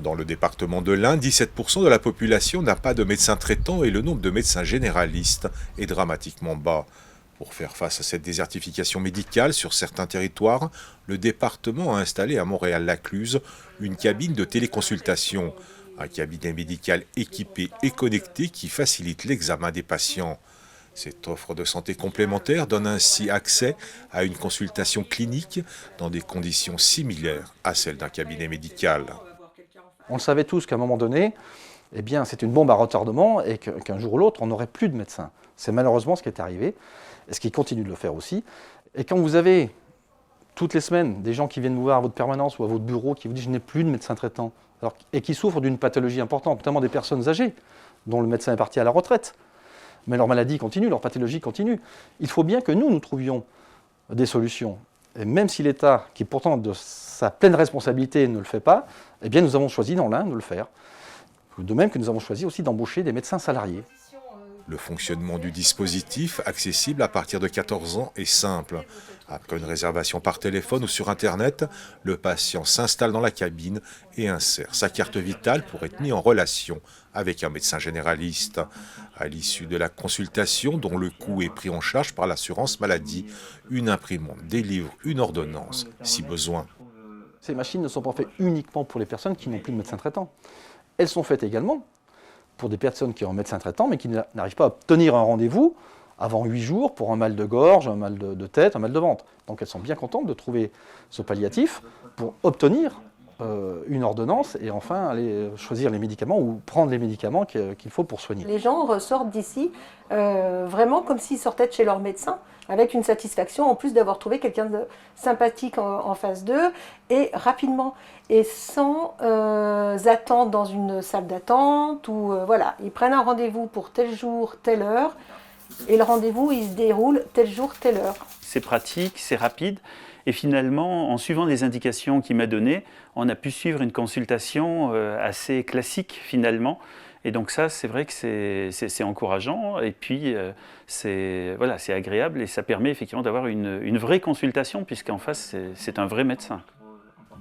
Dans le département de l'Ain, 17% de la population n'a pas de médecin traitant et le nombre de médecins généralistes est dramatiquement bas. Pour faire face à cette désertification médicale sur certains territoires, le département a installé à Montréal-Lacluse une cabine de téléconsultation, un cabinet médical équipé et connecté qui facilite l'examen des patients. Cette offre de santé complémentaire donne ainsi accès à une consultation clinique dans des conditions similaires à celles d'un cabinet médical. On le savait tous qu'à un moment donné, eh bien, c'est une bombe à retardement et qu'un jour ou l'autre, on n'aurait plus de médecins. C'est malheureusement ce qui est arrivé et ce qui continue de le faire aussi. Et quand vous avez toutes les semaines des gens qui viennent vous voir à votre permanence ou à votre bureau qui vous disent « je n'ai plus de médecin traitant » et qui souffrent d'une pathologie importante, notamment des personnes âgées dont le médecin est parti à la retraite, mais leur maladie continue, leur pathologie continue. Il faut bien que nous trouvions des solutions. Et même si l'État, qui pourtant de sa pleine responsabilité ne le fait pas, eh bien nous avons choisi dans l'Ain de le faire. De même que nous avons choisi aussi d'embaucher des médecins salariés. Le fonctionnement du dispositif, accessible à partir de 14 ans, est simple. Après une réservation par téléphone ou sur Internet, le patient s'installe dans la cabine et insère sa carte vitale pour être mis en relation avec un médecin généraliste. À l'issue de la consultation, dont le coût est pris en charge par l'assurance maladie, une imprimante délivre une ordonnance si besoin. Ces machines ne sont pas faites uniquement pour les personnes qui n'ont plus de médecin traitant. Elles sont faites également pour des personnes qui ont un médecin traitant mais qui n'arrivent pas à obtenir un rendez-vous avant 8 jours pour un mal de gorge, un mal de tête, un mal de ventre. Donc elles sont bien contentes de trouver ce palliatif pour obtenir une ordonnance et enfin aller choisir les médicaments ou prendre les médicaments qu'il faut pour soigner. Les gens ressortent d'ici vraiment comme s'ils sortaient de chez leur médecin, avec une satisfaction en plus d'avoir trouvé quelqu'un de sympathique en face d'eux et rapidement et sans attendre dans une salle d'attente ou voilà, ils prennent un rendez-vous pour tel jour, telle heure et le rendez-vous il se déroule tel jour, telle heure. C'est pratique, c'est rapide. Et finalement, en suivant les indications qu'il m'a données, on a pu suivre une consultation assez classique finalement. Et donc ça, c'est vrai que c'est encourageant et puis c'est agréable et ça permet effectivement d'avoir une vraie consultation puisqu'en face, c'est un vrai médecin.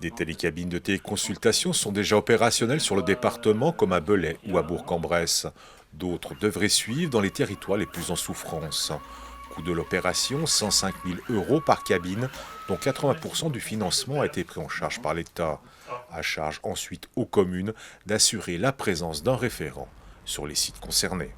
Des télécabines de téléconsultation sont déjà opérationnelles sur le département comme à Belay ou à Bourg-en-Bresse. D'autres devraient suivre dans les territoires les plus en souffrance. Coût de l'opération, 105 000 € par cabine, dont 80% du financement a été pris en charge par l'État. À charge ensuite aux communes d'assurer la présence d'un référent sur les sites concernés.